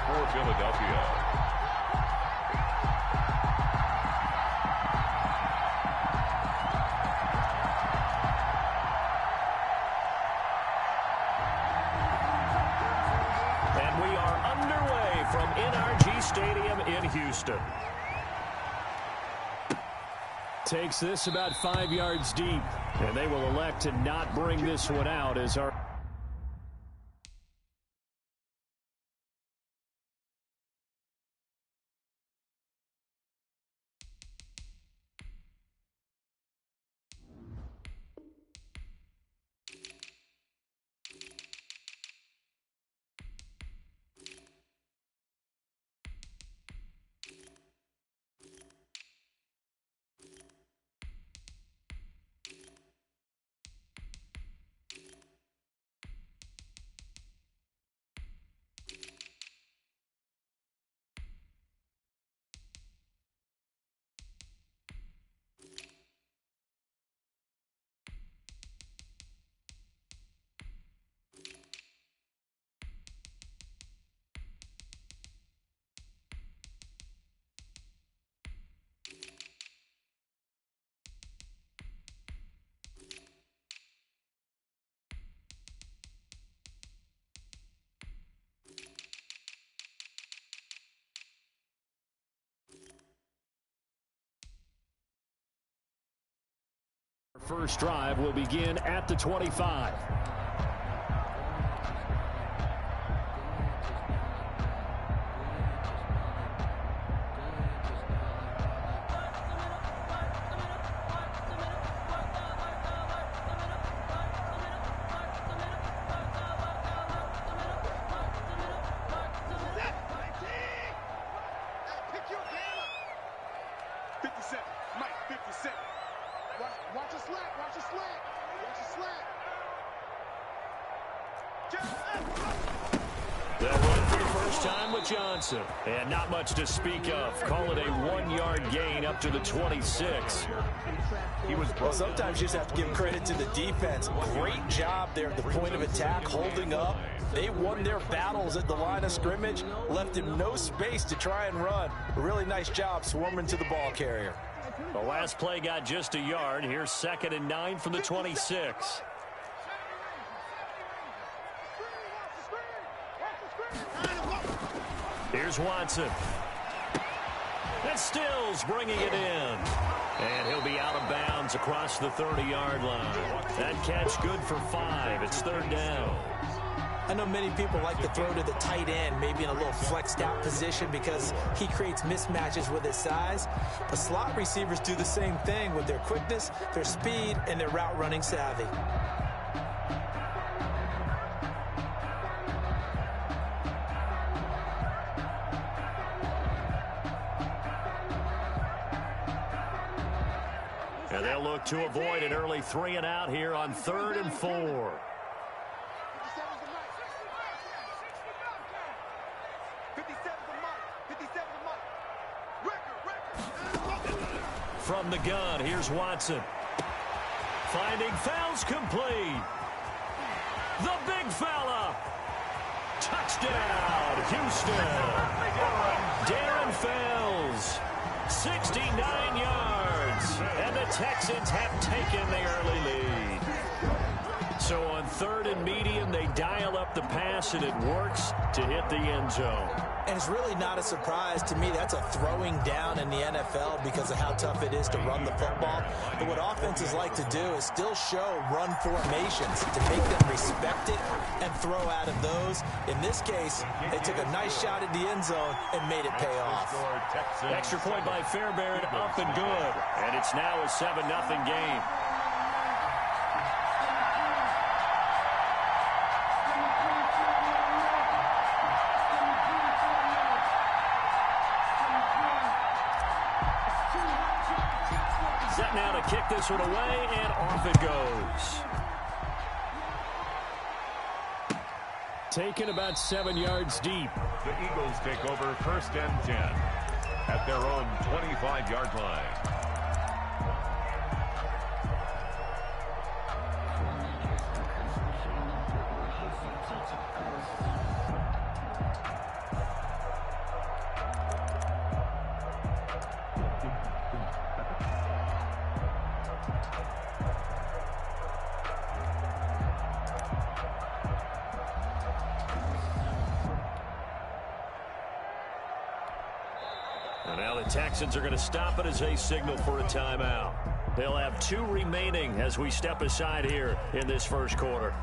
for Philadelphia. From NRG Stadium in Houston. Takes this about 5 yards deep, and they will elect to not bring this one out as our first drive will begin at the 25. They'll run for the first time with Johnson. And not much to speak of. Call it a 1-yard gain up to the 26. Well, sometimes you just have to give credit to the defense. Great job there at the point of attack, holding up. They won their battles at the line of scrimmage, left him no space to try and run. A really nice job swarming to the ball carrier. The last play got just a yard. Here's 2nd and 9 from the 26. Here's Watson. And Stills bringing it in. And he'll be out of bounds across the 30-yard line. That catch good for 5. It's 3rd down. I know many people like to throw to the tight end, maybe in a little flexed out position because he creates mismatches with his size. But slot receivers do the same thing with their quickness, their speed, and their route running savvy. And they'll look to avoid an early 3 and out here on 3rd and 4. From the gun, here's Watson. Finding Fells complete. The big fella. Touchdown, Houston. Darren Fells, 69 yards. And the Texans have taken the early lead. So on 3rd and medium, they dial up the pass, and it works to hit the end zone. And it's really not a surprise to me. That's a throwing down in the NFL because of how tough it is to run the football. But what offenses like to do is still show run formations to make them respect it and throw out of those. In this case, they took a nice shot at the end zone and made it pay off. Extra point by Fairbairn, up and good. And it's now a 7-0 game. Set now to kick this one away, and off it goes. Taken about 7 yards deep. The Eagles take over 1st and 10 at their own 25-yard line. And now the Texans are going to stop it as they signal for a timeout. They'll have 2 remaining as we step aside here in this first quarter.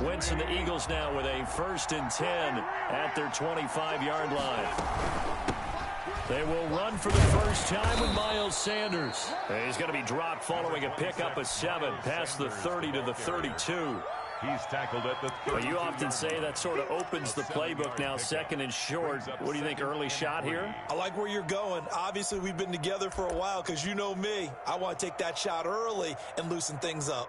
Wentz and the Eagles now with a 1st and 10 at their 25-yard line. They will run for the first time with Miles Sanders. He's going to be dropped following a pickup of 7 past the 30 to the 32. He's tackled at the 30. Well, you often say that sort of opens the playbook now, 2nd and short. What do you think, early shot here? I like where you're going. Obviously, we've been together for a while because you know me. I want to take that shot early and loosen things up.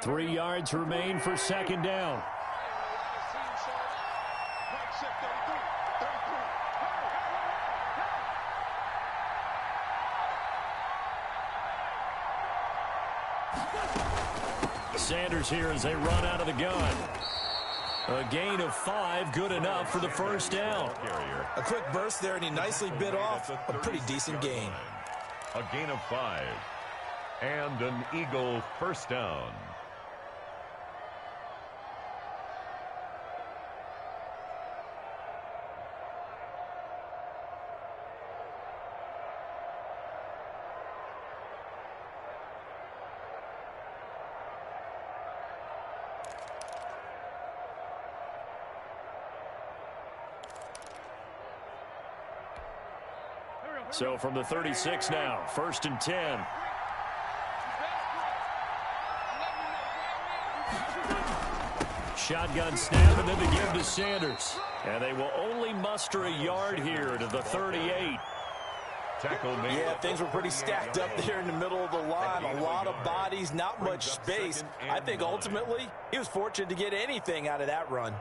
Three yards remain for 2nd down. Sanders here as they run out of the gun. A gain of 5, good enough for the first down. A quick burst there, and he nicely bit off a pretty decent gain. A gain of 5. And an Eagle first down. So from the 36 now, 1st and 10. Shotgun snap and then the give to Sanders. And they will only muster a yard here to the 38. Tackle made. Yeah, things were pretty stacked up there in the middle of the line. A lot of bodies, not much space. I think ultimately he was fortunate to get anything out of that run.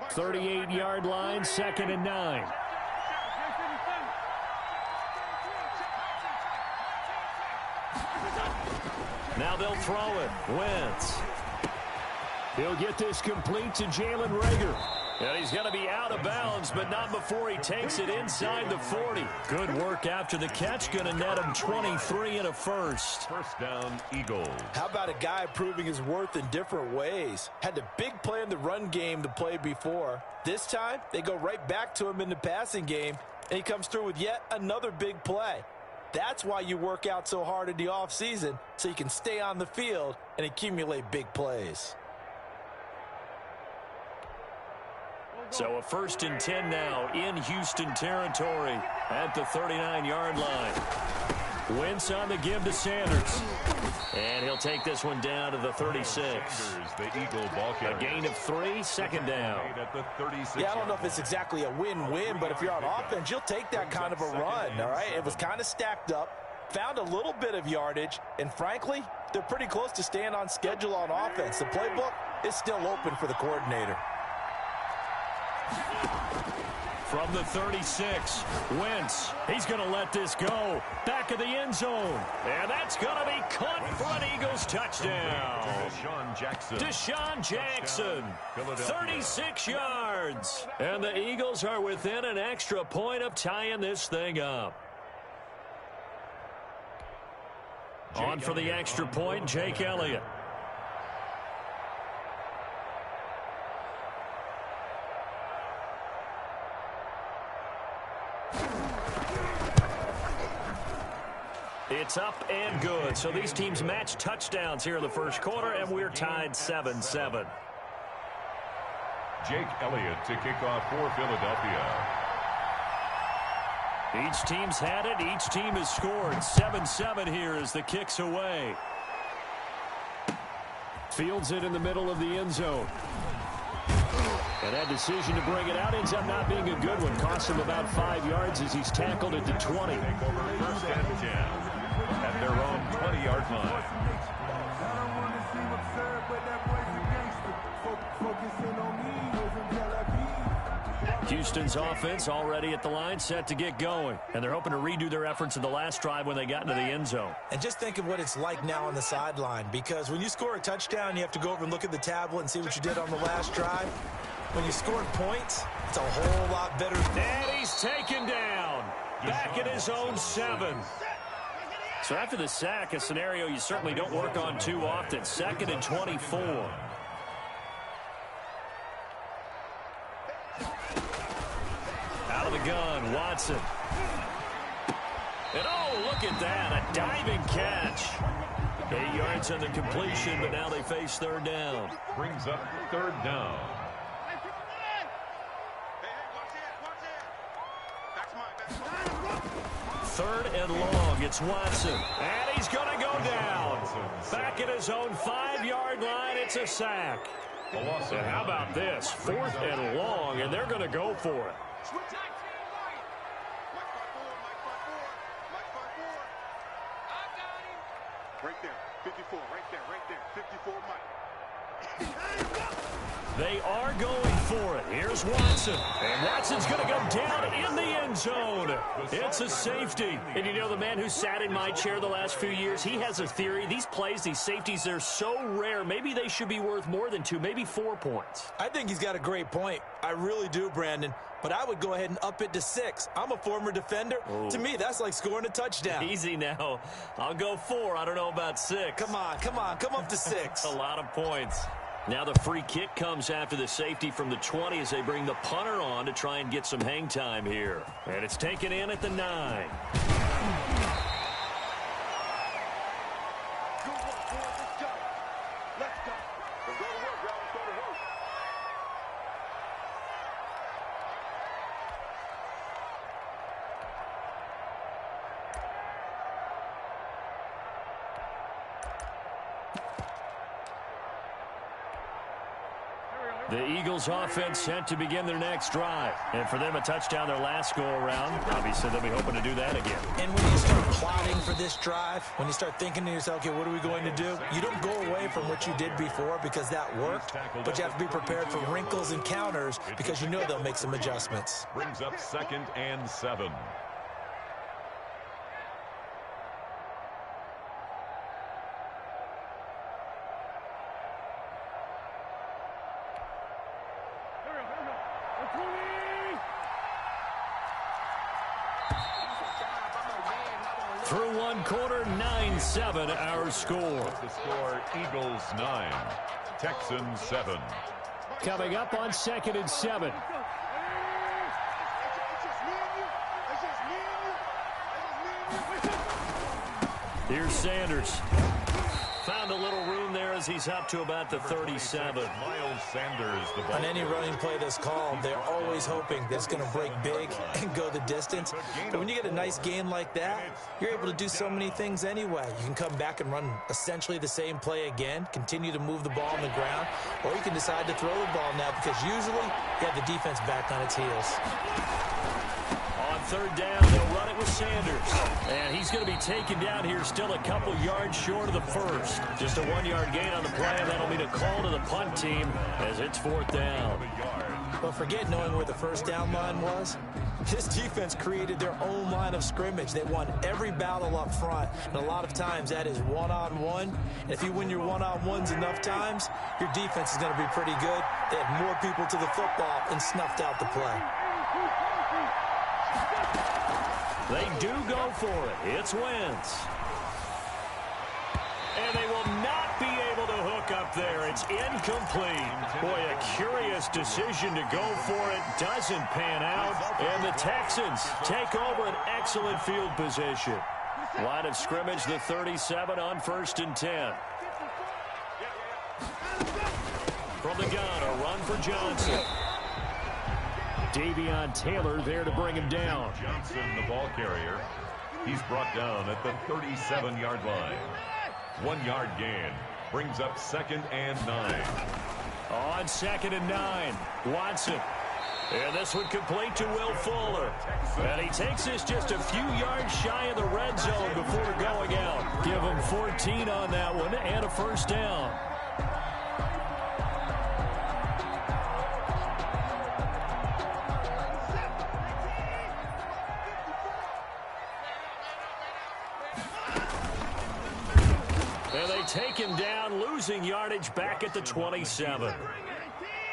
38-yard line, 2nd and 9. Now they'll throw it. Wentz. He'll get this complete to Jalen Reagor. And he's going to be out of bounds, but not before he takes it inside the 40. Good work after the catch. Going to net him 23 and a first. First down, Eagles. How about a guy proving his worth in different ways? Had a big play in the run game to play before. This time, they go right back to him in the passing game, and he comes through with yet another big play. That's why you work out so hard in the offseason, so you can stay on the field and accumulate big plays. So a 1st and 10 now in Houston territory at the 39-yard line. Wentz on the give to Sanders. And he'll take this one down to the 36. Sanders, the Eagle ball carrier. A gain of 3, 2nd down. Yeah, I don't know if it's exactly a win-win, but if you're on offense, you'll take that kind of a run, all right? It was kind of stacked up, found a little bit of yardage, and frankly, they're pretty close to staying on schedule on offense. The playbook is still open for the coordinator. From the 36, Wentz, he's going to let this go. Back of the end zone. And that's going to be caught for an Eagles touchdown. Deshaun Jackson, 36 yards. And the Eagles are within an extra point of tying this thing up. On for the extra point, Jake Elliott. It's up and good. So these teams match touchdowns here in the first quarter, and we're tied 7-7. Jake Elliott to kick off for Philadelphia. Each team's had it. Each team has scored. 7-7 here as the kick's away. Fields it in the middle of the end zone. And that decision to bring it out ends up not being a good one. Costs him about 5 yards as he's tackled at the 20. First and 10 at their own 20-yard line. Houston's offense already at the line, set to get going. And they're hoping to redo their efforts in the last drive when they got into the end zone. And just think of what it's like now on the sideline, because when you score a touchdown, you have to go over and look at the tablet and see what you did on the last drive. When you scored points, it's a whole lot better. And he's taken down. Back at his own 7. So after the sack, a scenario you certainly don't work on too often. 2nd and 24. Out of the gun, Watson. And oh, look at that, a diving catch. 8 yards on the completion, but now they face 3rd down. Brings up 3rd down. 3rd and long, it's Watson. And he's going to go down. Back at his own 5-yard line, it's a sack. And how about this? 4th and long, and they're going to go for it. Right there, 54, right there, 54, Mike. They are going for it. Here's Watson. And Watson's going to go down in the end zone. It's a safety. And you know, the man who sat in my chair the last few years, he has a theory. These plays, these safeties, they're so rare. Maybe they should be worth more than 2, maybe 4 points. I think he's got a great point. I really do, Brandon. But I would go ahead and up it to 6. I'm a former defender. Ooh. To me, that's like scoring a touchdown. Easy now. I'll go 4. I don't know about 6. Come on, come up to 6. A lot of points. Now the free kick comes after the safety from the 20 as they bring the punter on to try and get some hang time here. And it's taken in at the 9. The Eagles offense sent to begin their next drive. And for them, a touchdown their last go-around. Obviously, they'll be hoping to do that again. And when you start plotting for this drive, when you start thinking to yourself, okay, what are we going to do? You don't go away from what you did before because that worked, but you have to be prepared for wrinkles and counters because you know they'll make some adjustments. Brings up 2nd and 7. Through one quarter, 9-7 our score. The score, Eagles 9, Texans 7. Coming up on 2nd and 7. Here's Sanders. Found a little room there as he's up to about the 37. Miles Sanders, the ball. On any running play that's called, they're always hoping that it's going to break big and go the distance. But when you get a nice gain like that, you're able to do so many things anyway. You can come back and run essentially the same play again, continue to move the ball on the ground, or you can decide to throw the ball now because usually you have the defense back on its heels. On 3rd down, they'll run it with Sanders. And he's going to be taken down here, still a couple yards short of the first. Just a 1-yard gain on the play, and that'll mean a call to the punt team as it's 4th down. But forget knowing where the first down line was. This defense created their own line of scrimmage. They won every battle up front, and a lot of times that is one-on-one. And if you win your one-on-ones enough times, your defense is going to be pretty good. They had more people to the football and snuffed out the play. They do go for it. It's Wentz. And they will not be able to hook up there. It's incomplete. Boy, a curious decision to go for it. Doesn't pan out. And the Texans take over an excellent field position. Line of scrimmage, the 37 on 1st and 10. From the gun, a run for Johnson. Davion Taylor there to bring him down. Johnson, the ball carrier. He's brought down at the 37-yard line. 1-yard gain. Brings up 2nd and 9. On 2nd and 9, Watson. And this one complete to Will Fuller. And he takes this just a few yards shy of the red zone before going out. Give him 14 on that one and a 1st down. taken down, losing yardage back at the 27.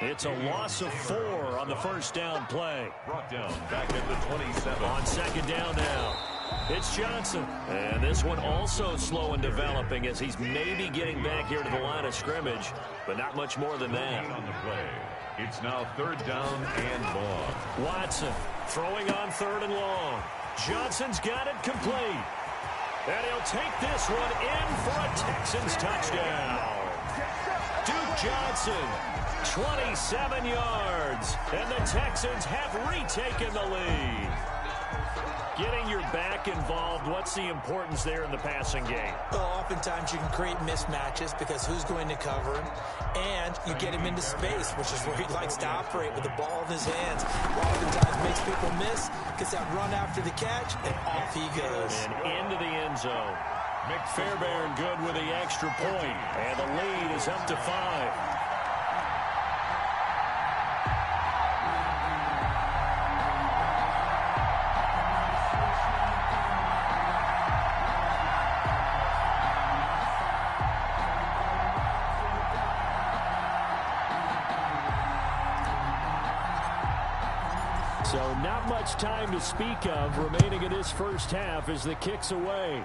It's a loss of 4 on the first down play. Brought down back at the 27. On second down now, it's Johnson. And this one also slow in developing as he's maybe getting back here to the line of scrimmage, but not much more than that. On the play. It's now third down and long. Watson throwing on third and long. Johnson's got it complete. And he'll take this one in for a Texans touchdown. Duke Johnson, 27 yards. And the Texans have retaken the lead. Getting your back involved, what's the importance there in the passing game? Well, oftentimes you can create mismatches because who's going to cover him, and you get him into space, which is where he likes to operate with the ball in his hands. Oftentimes makes people miss, gets that run after the catch, and off he goes. And into the end zone. Fairbairn good with the extra point, and the lead is up to 5. So not much time to speak of remaining in this first half as the kick's away.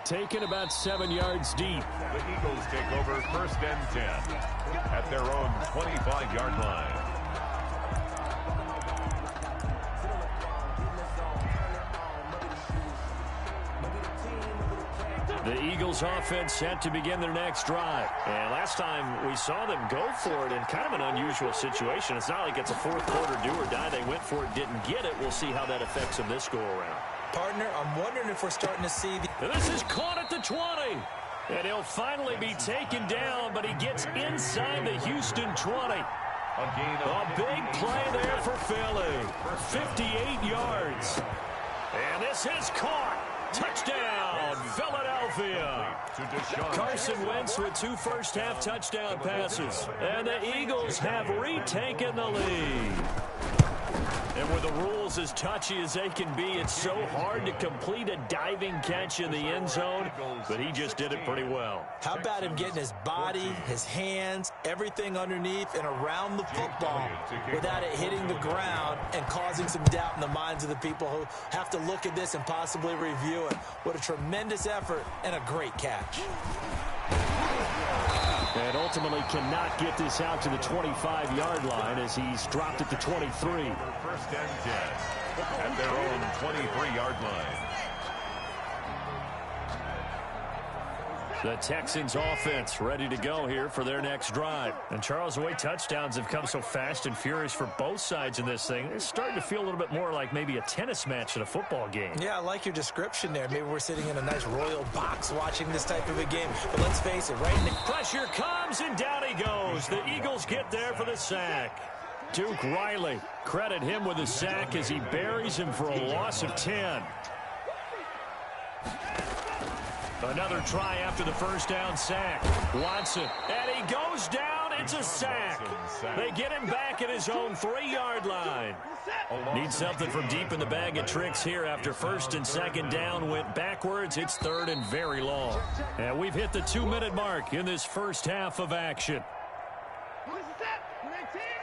Taken about 7 yards deep. The Eagles take over first and 10 at their own 25-yard line. The Eagles offense set to begin their next drive. And last time we saw them go for it in kind of an unusual situation. It's not like it's a fourth quarter do or die. They went for it, didn't get it. We'll see how that affects them this go around. Partner, I'm wondering if we're starting to see the... And this is caught at the 20. And he'll finally be taken down, but he gets inside the Houston 20. A big play there for Philly. 58 yards. And this is caught. Touchdown, Philadelphia. Carson Wentz with 2 first-half touchdown passes. And the Eagles have retaken the lead. And with the rules as touchy as they can be, it's so hard to complete a diving catch in the end zone, but he just did it pretty well. How about him getting his body, his hands, everything underneath and around the football without it hitting the ground and causing some doubt in the minds of the people who have to look at this and possibly review it. What a tremendous effort and a great catch. And ultimately cannot get this out to the 25-yard line as he's dropped at the 23. First and 10 at their own 23-yard line. The Texans offense ready to go here for their next drive. And Charles, the way touchdowns have come so fast and furious for both sides in this thing, it's starting to feel a little bit more like maybe a tennis match in a football game. Yeah, I like your description there. Maybe we're sitting in a nice royal box watching this type of a game. But let's face it, right in the... Pressure comes and down he goes. The Eagles get there for the sack. Duke Riley, credit him with the sack as he buries him for a loss of 10. Another try after the first down sack. Watson, and he goes down. It's a sack. They get him back at his own 3-yard line. Need something from deep in the bag of tricks here after first and second down went backwards. It's third and very long. And we've hit the 2-minute mark in this first half of action.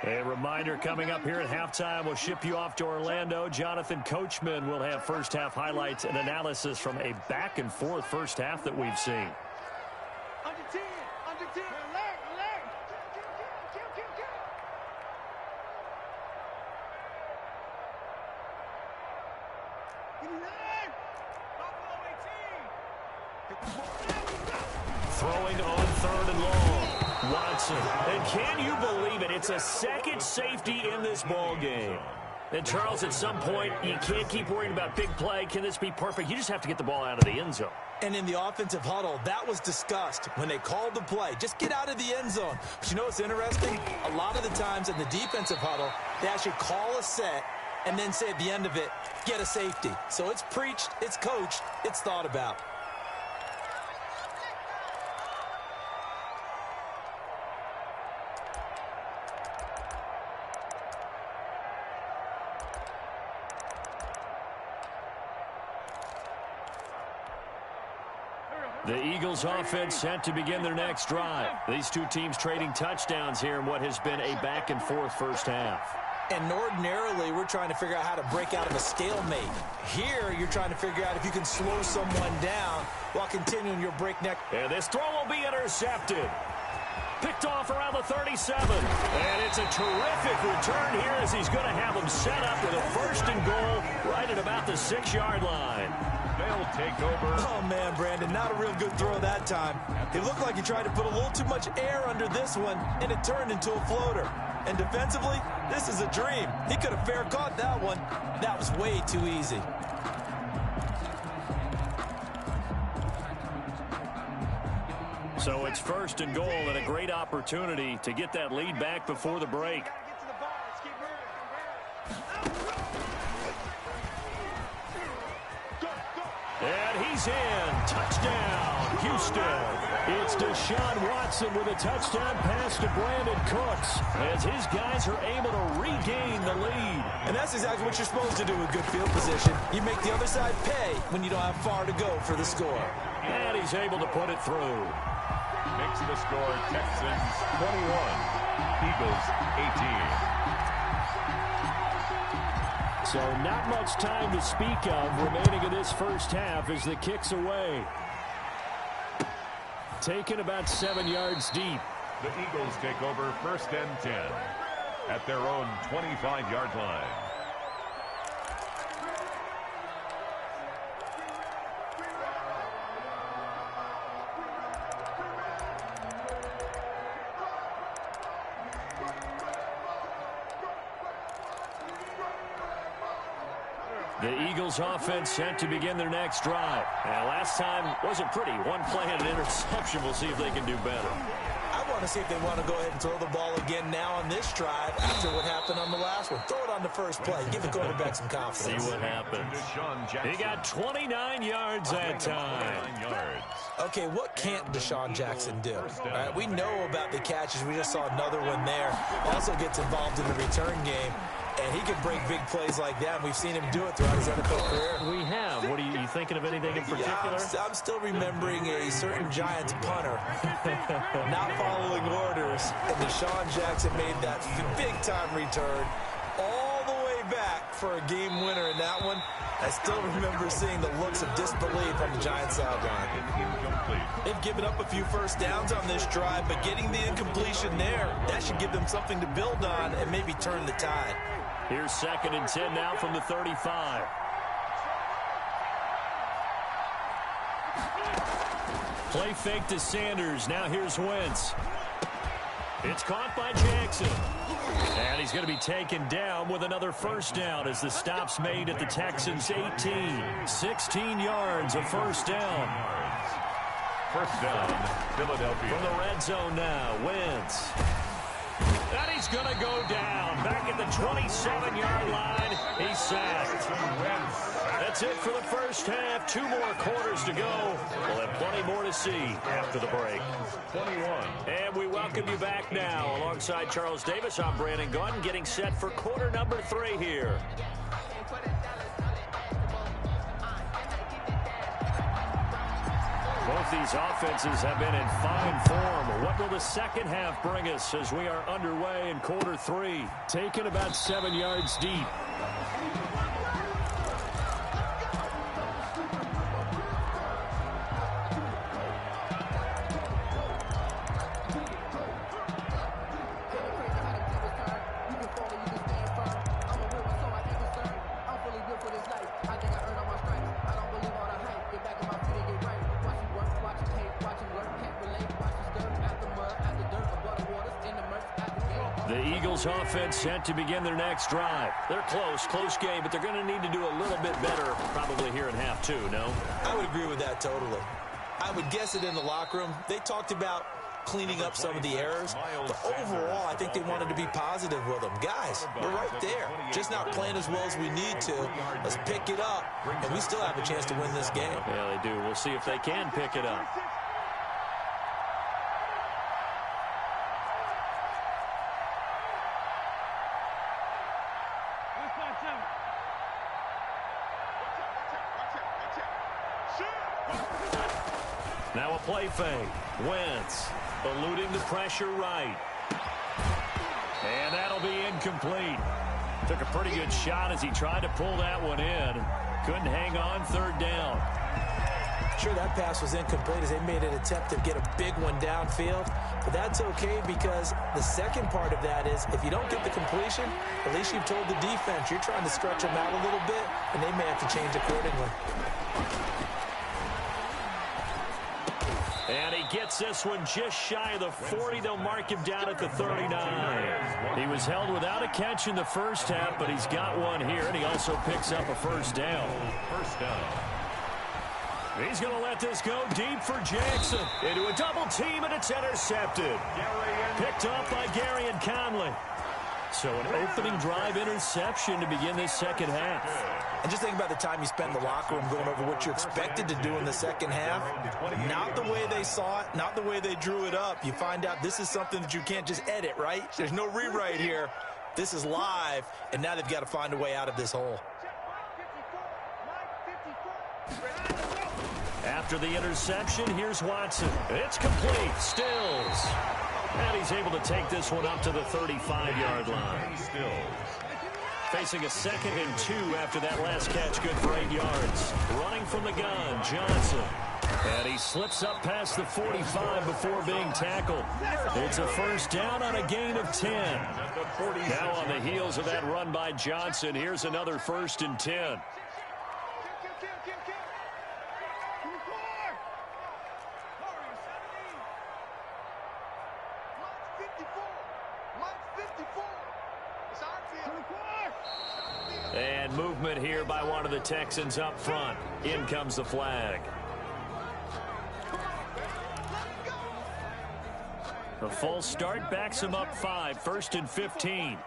A reminder coming up here at halftime, we'll ship you off to Orlando. Jonathan Coachman will have first half highlights and analysis from a back and forth first half that we've seen. Under 10, alert, alert. Throwing on third and long. Watson. And can you believe it? It's a second safety in this ball game. And, Charles, at some point, you can't keep worrying about big play. Can this be perfect? You just have to get the ball out of the end zone. And in the offensive huddle, that was discussed when they called the play. Just get out of the end zone. But you know what's interesting? A lot of the times in the defensive huddle, they actually call a set and then say at the end of it, get a safety. So it's preached, it's coached, it's thought about. The Eagles offense set to begin their next drive. These two teams trading touchdowns here in what has been a back-and-forth first half. And ordinarily, we're trying to figure out how to break out of a stalemate. Here, you're trying to figure out if you can slow someone down while continuing your breakneck. And this throw will be intercepted. Picked off around the 37. And it's a terrific return here as he's going to have them set up with a first and goal right at about the 6-yard line. They'll take over. Oh, man, Brandon, not a real good throw that time. It looked like he tried to put a little too much air under this one, and it turned into a floater. And defensively, this is a dream. He could have fair caught that one. That was way too easy. So it's first and goal and a great opportunity to get that lead back before the break. And he's in. Touchdown, Houston. It's Deshaun Watson with a touchdown pass to Brandon Cooks as his guys are able to regain the lead. And that's exactly what you're supposed to do with good field position. You make the other side pay when you don't have far to go for the score. And he's able to put it through. Makes the score Texans 21, Eagles 18. So not much time to speak of remaining in this first half as the kick's away. Taken about 7 yards deep. The Eagles take over first and 10 at their own 25-yard line. The Eagles offense set to begin their next drive. And last time wasn't pretty. One play and an interception. We'll see if they can do better. I want to see if they want to go ahead and throw the ball again now on this drive after what happened on the last one. Throw it on the first play. Give the quarterback some confidence. See what happens. He got 29 yards that time. Okay, what can't Deshaun Jackson do? All right, we know about the catches. We just saw another one there. Also gets involved in the return game. And he can break big plays like that. We've seen him do it throughout his NFL career. We have. What are you thinking of anything in particular? Yeah, I'm still remembering a certain Giants punter not following orders. And Deshaun Jackson made that big-time return all the way back for a game winner in that one. I still remember seeing the looks of disbelief on the Giants sideline. They've given up a few first downs on this drive, but getting the incompletion there, that should give them something to build on and maybe turn the tide. Here's second and 10 now from the 35. Play fake to Sanders. Now here's Wentz. It's caught by Jackson. And he's going to be taken down with another first down as the stop's made at the Texans' 18. 16 yards of first down. First down, Philadelphia. From the red zone now, Wentz. And he's going to go down. Back at the 27-yard line. He's sacked. That's it for the first half. 2 more quarters to go. We'll have plenty more to see after the break. 21. And we welcome you back now. Alongside Charles Davis, I'm Brandon Gaudin, getting set for quarter number 3 here. Both these offenses have been in fine form. What will the second half bring us as we are underway in quarter 3? Taken about 7 yards deep. Offense set to begin their next drive. They're close game, but they're going to need to do a little bit better probably here in half 2, no? I would agree with that totally. I would guess it in the locker room. They talked about cleaning up some of the errors, but overall, I think they wanted to be positive with them. Guys, we're right there. Just not playing as well as we need to. Let's pick it up, and we still have a chance to win this game. Yeah, they do. We'll see if they can pick it up. Now a play fake. Wentz eluding the pressure right. And that'll be incomplete. Took a pretty good shot as he tried to pull that one in. Couldn't hang on, third down. Sure, that pass was incomplete as they made an attempt to get a big one downfield. But that's okay because the second part of that is if you don't get the completion, at least you've told the defense you're trying to stretch them out a little bit, and they may have to change accordingly. And he gets this one just shy of the 40. They'll mark him down at the 39. He was held without a catch in the first half, but he's got one here, and he also picks up a first down. First down. He's going to let this go deep for Jackson. Into a double team, and it's intercepted. Picked off by Gary and Conley. So an opening drive interception to begin this second half. And just think about the time you spent in the locker room going over what you expected to do in the second half. Not the way they saw it, not the way they drew it up. You find out this is something that you can't just edit, right? There's no rewrite here. This is live, and now they've got to find a way out of this hole. After the interception, here's Watson. It's complete. Stills. And he's able to take this one up to the 35-yard line. Facing a 2nd and 2 after that last catch, good for 8 yards. Running from the gun, Johnson. And he slips up past the 45 before being tackled. It's a first down on a gain of 10. Now on the heels of that run by Johnson, here's another 1st and 10. And movement here by one of the Texans up front. In comes the flag. The full start backs him up 5. 1st and 15.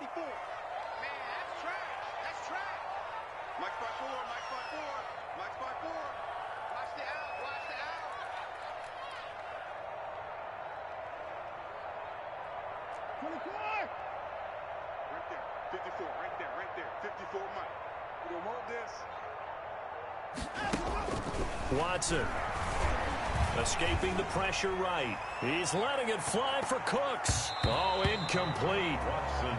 Watson escaping the pressure right. He's letting it fly for Cooks. Oh, incomplete.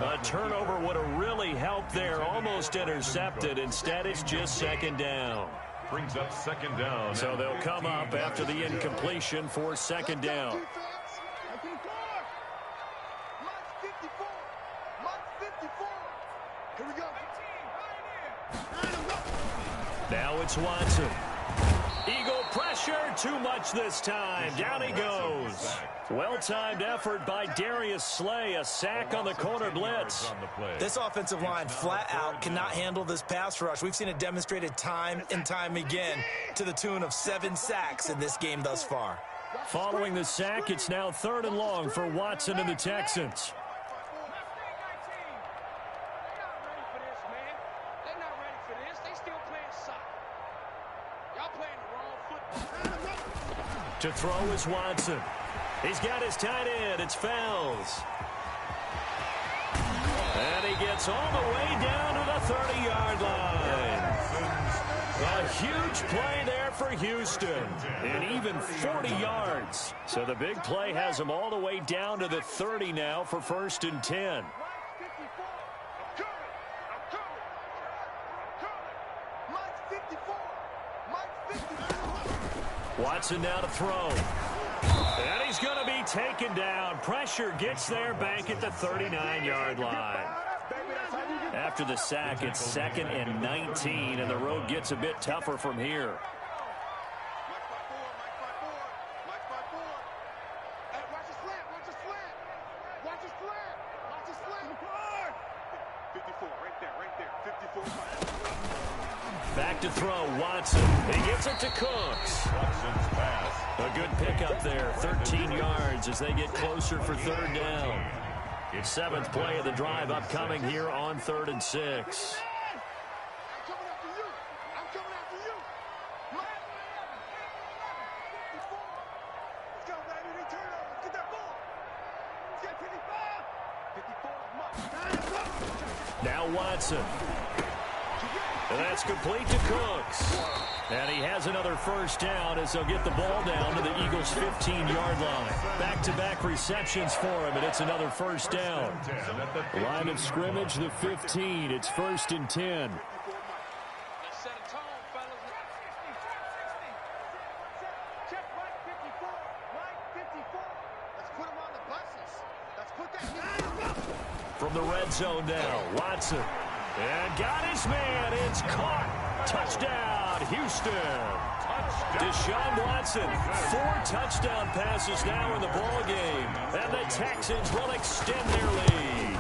A turnover would have really helped there. Almost intercepted. Instead, it's just 2nd down. Brings up 2nd down. So they'll come up after the incompletion for 2nd down. Now it's Watson. Eagle pressure, too much this time. Down he goes. Well-timed effort by Darius Slay. A sack on the corner blitz. This offensive line flat out cannot handle this pass rush. We've seen it demonstrated time and time again to the tune of 7 sacks in this game thus far. Following the sack, it's now 3rd and long for Watson and the Texans. To throw is Watson. He's got his tight end. It's Fells. And he gets all the way down to the 30-yard line. A huge play there for Houston. And even 40 yards. So the big play has him all the way down to the 30 now for 1st and 10. Watson now to throw. And he's going to be taken down. Pressure gets there back at the 39-yard line. After the sack, it's 2nd and 19, and the road gets a bit tougher from here. Back to throw, Watson. He gets it to Cooks. Watson's pass. A good pickup there, 13 yards as they get closer for 3rd down. It's 7th play of the drive upcoming here on 3rd and 6. Now Watson. And that's complete to Cooks. And he has another first down as they'll get the ball down to the Eagles' 15-yard line. Back-to-back receptions for him, and it's another first down. Line of scrimmage, the 15. It's 1st and 10. From the red zone now, Watson. And got his man. It's caught. Touchdown, Houston. Deshaun Watson, 4 touchdown passes now in the ball game. And the Texans will extend their lead.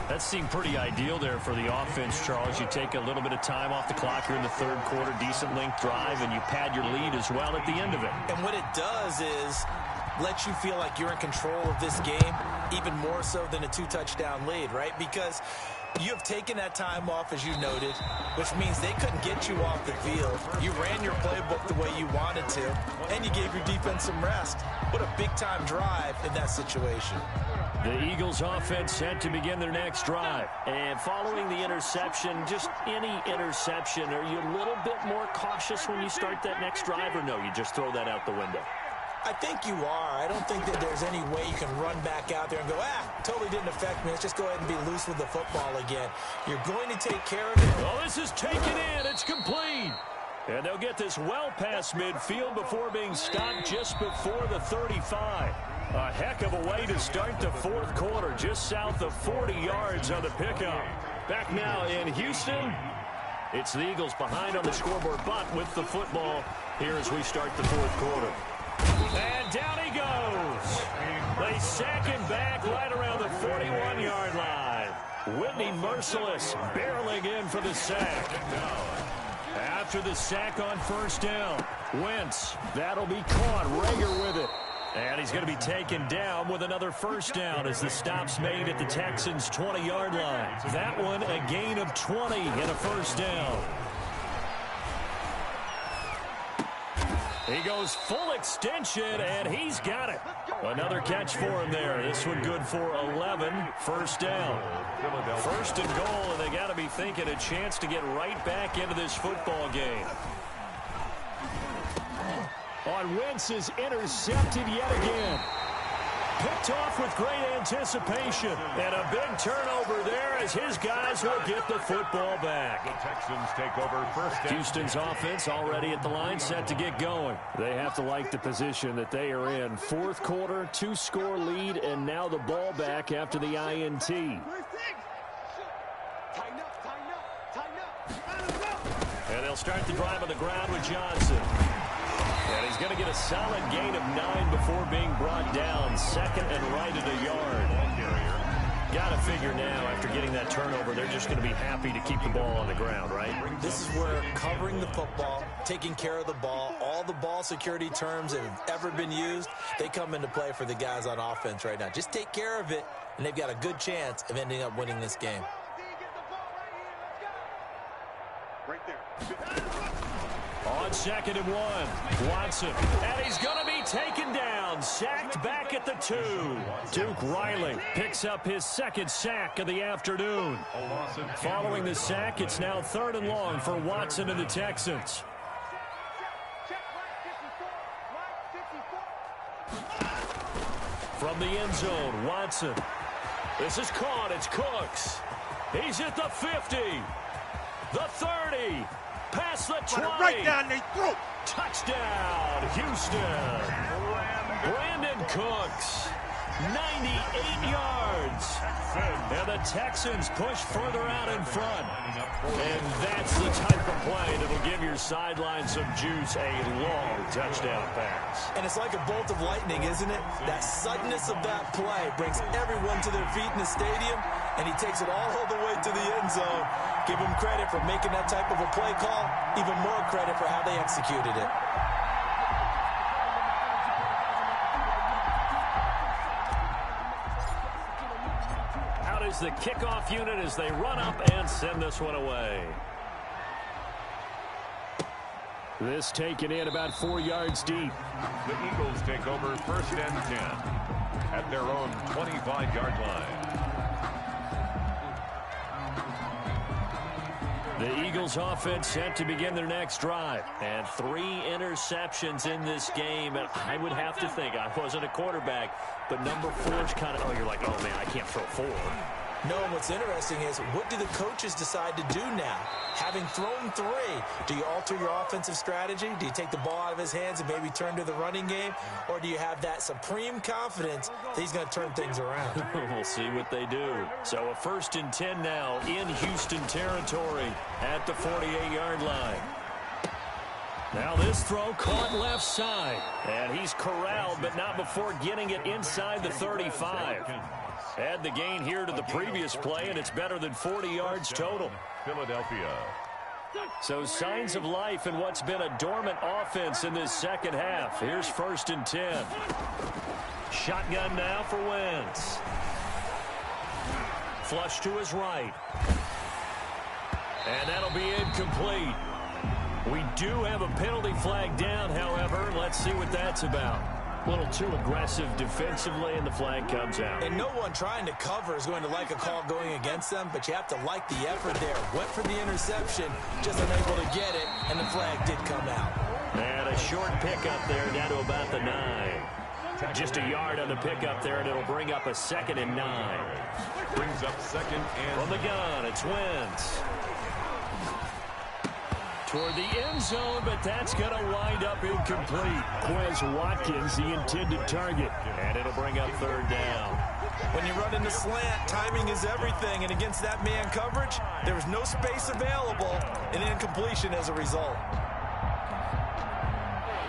That seemed pretty ideal there for the offense, Charles. You take a little bit of time off the clock here in the third quarter, decent length drive, and you pad your lead as well at the end of it. And what it does is let you feel like you're in control of this game, even more so than a 2-touchdown lead, right? Because you have taken that time off, as you noted, which means they couldn't get you off the field. You ran your playbook the way you wanted to, and you gave your defense some rest. What a big-time drive in that situation. The Eagles offense set to begin their next drive. And following the interception, just any interception, are you a little bit more cautious when you start that next drive, or no, you just throw that out the window? I think you are. I don't think that there's any way you can run back out there and go, totally didn't affect me. Let's just go ahead and be loose with the football again. You're going to take care of it. Oh, this is taken in. It's complete. And they'll get this well past midfield before being stopped just before the 35. A heck of a way to start the fourth quarter, just south of 40 yards on the pickup. Back now in Houston. It's the Eagles behind on the scoreboard, but with the football here as we start the fourth quarter. And down he goes. They sack him back right around the 41-yard line. Whitney Merciless barreling in for the sack. After the sack on first down, Wentz, that'll be caught. Rager with it. And he's going to be taken down with another first down as the stop's made at the Texans' 20-yard line. That one a gain of 20 and a first down. He goes full extension, and he's got it. Another catch for him there. This one good for 11. First down. First and goal, and they got to be thinking a chance to get right back into this football game. On Wentz is intercepted yet again. Picked off with great anticipation. And a big turnover there as his guys will get the football back. The Texans take over first down. Houston's offense already at the line, set to get going. They have to like the position that they are in. Fourth quarter, 2-score lead, and now the ball back after the INT. And they'll start the drive on the ground with Johnson. And he's going to get a solid gain of 9 before being brought down. Second and right at a yard. Got to figure now, after getting that turnover, they're just going to be happy to keep the ball on the ground, right? This is where covering the football, taking care of the ball, all the ball security terms that have ever been used, they come into play for the guys on offense right now. Just take care of it, and they've got a good chance of ending up winning this game. Right there. On 2nd and 1, Watson, and he's going to be taken down, sacked back at the 2. Duke Riley picks up his second sack of the afternoon. Following the sack, it's now 3rd and long for Watson and the Texans. From the end zone, Watson. This is caught. It's Cooks. He's at the 50, the 30. Past the 20. Right down their throat. Touchdown, Houston. Brandon Cooks, 98 yards. And the Texans push further out in front. And that's the type of play that'll give your sideline some juice, a long touchdown pass. And it's like a bolt of lightning, isn't it? That suddenness of that play brings everyone to their feet in the stadium, and he takes it all the way to the end zone. Give him credit for making that type of a play call, even more credit for how they executed it. Out is the kickoff unit as they run up and send this one away. This taken in about 4 yards deep. The Eagles take over first and 10 at their own 25-yard line. The Eagles offense set to begin their next drive. And 3 interceptions in this game. And I would have to think, I wasn't a quarterback, but number 4 is kind of, oh, you're like, oh, man, I can't throw 4. No, and what's interesting is, what do the coaches decide to do now? Having thrown 3, do you alter your offensive strategy? Do you take the ball out of his hands and maybe turn to the running game? Or do you have that supreme confidence that he's going to turn things around? We'll see what they do. So a 1st and 10 now in Houston territory at the 48-yard line. Now this throw caught left side. And he's corralled, but not before getting it inside the 35. Add the gain here to the previous play, and it's better than 40 yards total. Philadelphia. So signs of life in what's been a dormant offense in this second half. Here's 1st and 10. Shotgun now for Wentz. Flush to his right. And that'll be incomplete. We do have a penalty flag down, however. Let's see what that's about. A little too aggressive defensively, and the flag comes out. And no one trying to cover is going to like a call going against them, but you have to like the effort there. Went for the interception, just unable to get it, and the flag did come out. And a short pickup there down to about the 9. Just a yard on the pickup there, and it'll bring up a 2nd and 9. Brings up 2nd and... From the gun, it's Wentz. Toward the end zone, but that's going to wind up incomplete. Quez Watkins, the intended target, and it'll bring up 3rd down. When you run in the slant, timing is everything, and against that man coverage, there was no space available, and incompletion as a result.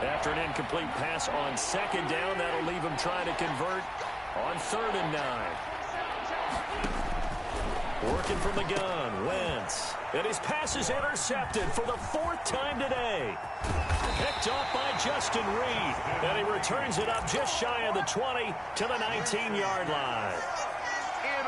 After an incomplete pass on 2nd down, that'll leave him trying to convert on 3rd and 9. Working from the gun, Wentz. And his pass is intercepted for the 4th time today. Picked off by Justin Reed. And he returns it up just shy of the 20 to the 19-yard line.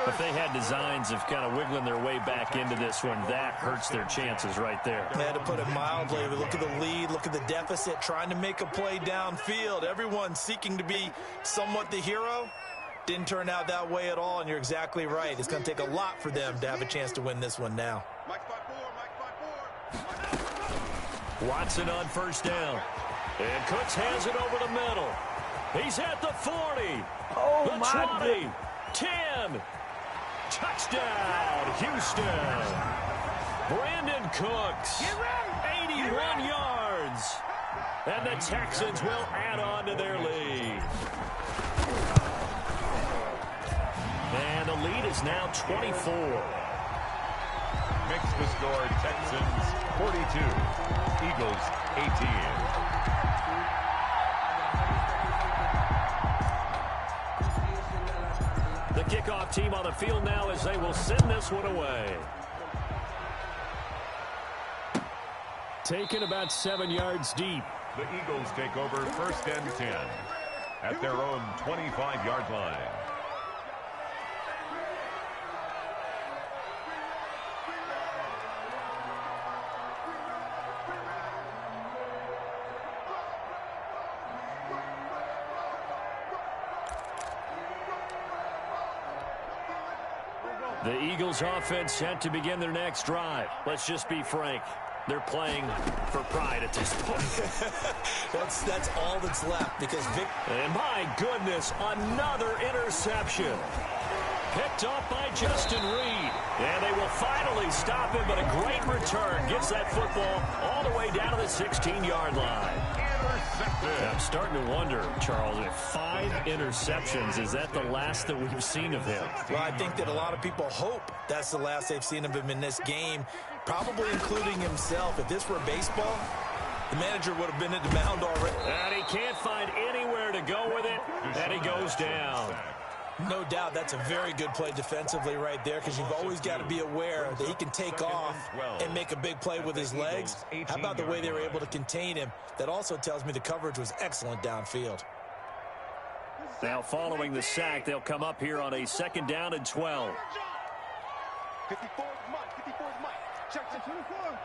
If they had designs of kind of wiggling their way back into this one, that hurts their chances right there. They had to put it mildly. Look at the lead, look at the deficit, trying to make a play downfield. Everyone seeking to be somewhat the hero. Didn't turn out that way at all, and you're exactly right. It's going to take a lot for them to have a chance to win this one now. Watson on 1st down. And Cooks has it over the middle. He's at the 40. The 20. 10. Touchdown, Houston. Brandon Cooks. 81 yards. And the Texans will add on to their lead. And the lead is now 24. Makes the score Texans 42, Eagles 18. The kickoff team on the field now as they will send this one away. Taken about 7 yards deep. The Eagles take over 1st and 10 at their own 25-yard line. The Eagles offense set to begin their next drive. Let's just be frank. They're playing for pride at this point. That's all that's left because And my goodness, another interception. Picked off by Justin Reed. And they will finally stop him, but a great return gets that football all the way down to the 16-yard line. I'm starting to wonder, Charles, if 5 interceptions, is that the last that we've seen of him? Well, I think that a lot of people hope that's the last they've seen of him in this game, probably including himself. If this were baseball, the manager would have been at the mound already. And he can't find anywhere to go with it, and he goes down. No doubt that's a very good play defensively right there because you've always got to be aware that he can take off and make a big play with his legs. How about the way they were able to contain him? That also tells me the coverage was excellent downfield. Now following the sack, they'll come up here on a 2nd down and 12. 54 is Mike. 54 is Mike. Check the 24.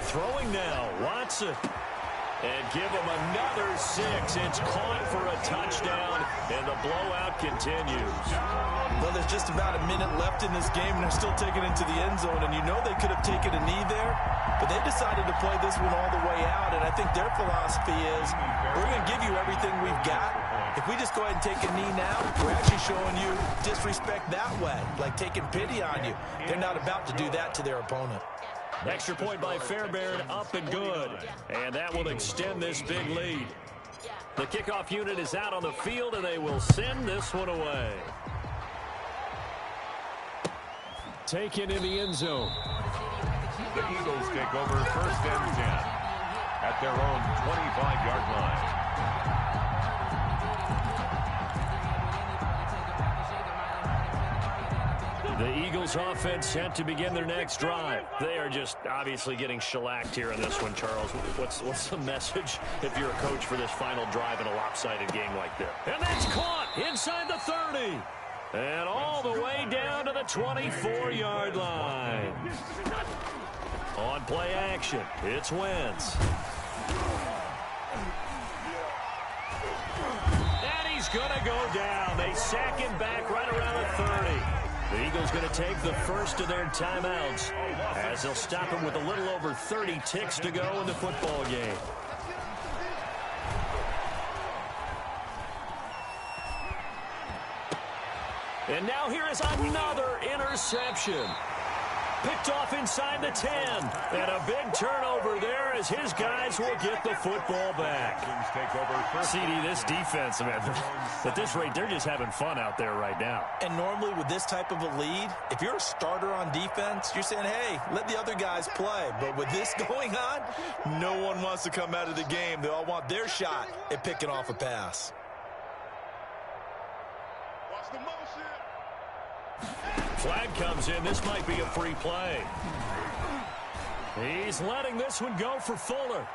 Throwing now, Watson. And give them another 6. It's caught for a touchdown, and the blowout continues. Well, there's just about a minute left in this game, and they're still taking it to the end zone. And you know they could have taken a knee there, but they decided to play this one all the way out. And I think their philosophy is, we're going to give you everything we've got. If we just go ahead and take a knee now, we're actually showing you disrespect that way, like taking pity on you. They're not about to do that to their opponent. Extra point by Fairbairn, up and good. And that will extend this big lead. The kickoff unit is out on the field, and they will send this one away. Taken in the end zone. The Eagles take over 1st and 10 at their own 25-yard line. The Eagles offense set to begin their next drive. They are just obviously getting shellacked here in this one, Charles. What's the message if you're a coach for this final drive in a lopsided game like this? And that's caught inside the 30. And all the way down to the 24-yard line. On play action, it's Wentz. And he's going to go down. They sack him back right around the 30. The Eagles going to take the first of their timeouts as they'll stop him with a little over 30 ticks to go in the football game. And now here is another interception. Picked off inside the 10. And a big turnover there as his guys will get the football back. CD, this defense, man, at this rate, they're just having fun out there right now. And normally with this type of a lead, if you're a starter on defense, you're saying, hey, let the other guys play. But with this going on, no one wants to come out of the game. They all want their shot at picking off a pass. Watch the motion. Flag comes in. This might be a free play. He's letting this one go for Fuller.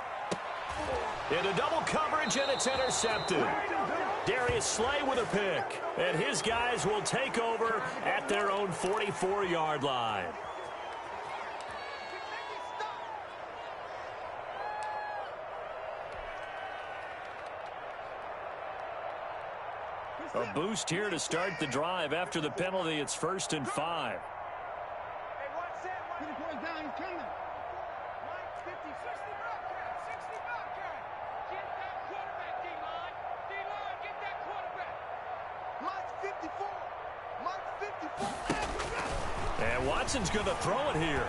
Into double coverage, and it's intercepted. Darius Slay with a pick. And his guys will take over at their own 44-yard line. A boost here to start the drive. After the penalty, it's 1st and 5. And Watson's going to throw it here.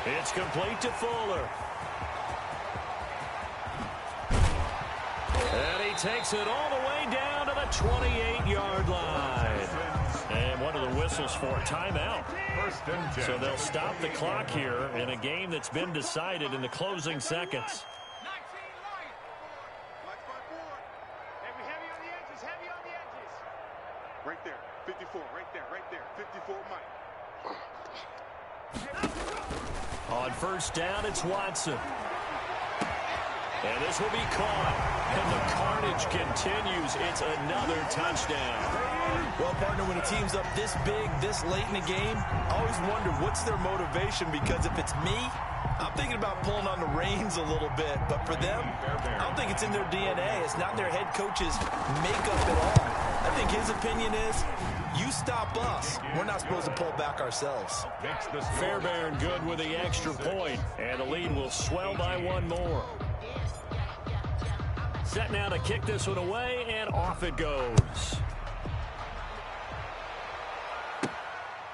It's complete to Fuller. And he takes it all the way down to the 28-yard line. And one of the whistles for timeout. So they'll stop the clock here in a game that's been decided in the closing seconds. Right there, 54, right there, 54, Mike. On 1st down, it's Watson. And this will be caught. And the carnage continues. It's another touchdown. Well, partner, when a team's up this big, this late in the game, I always wonder what's their motivation, because if it's me, I'm thinking about pulling on the reins a little bit. But for them, I don't think it's in their DNA. It's not their head coach's makeup at all. I think his opinion is, you stop us. We're not supposed to pull back ourselves. Fairbairn good with the extra point. And the lead will swell by one more. Set now to kick this one away, and off it goes.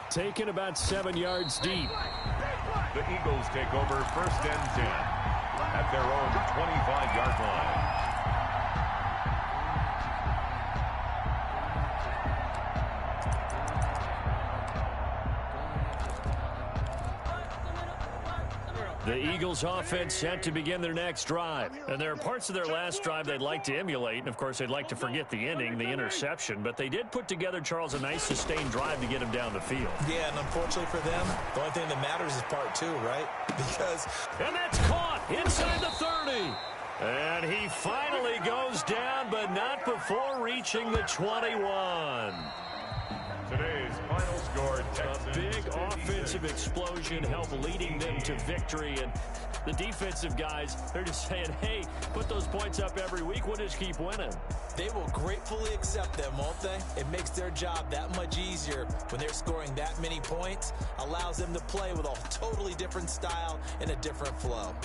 Taken about 7 yards deep. The Eagles take over 1st and 10 at their own 25-yard line. The Eagles offense set to begin their next drive. And there are parts of their last drive they'd like to emulate. And, of course, they'd like to forget the ending, the interception. But they did put together, Charles, a nice sustained drive to get him down the field. Yeah, and unfortunately for them, the only thing that matters is part 2, right? Because... And that's caught inside the 30. And he finally goes down, but not before reaching the 21. Today's final score, A Texans big 56. offensive explosion helped leading them to victory. And the defensive guys, they're just saying, hey, put those points up every week. We'll just keep winning. They will gratefully accept them, won't they? It makes their job that much easier when they're scoring that many points. Allows them to play with a totally different style and a different flow.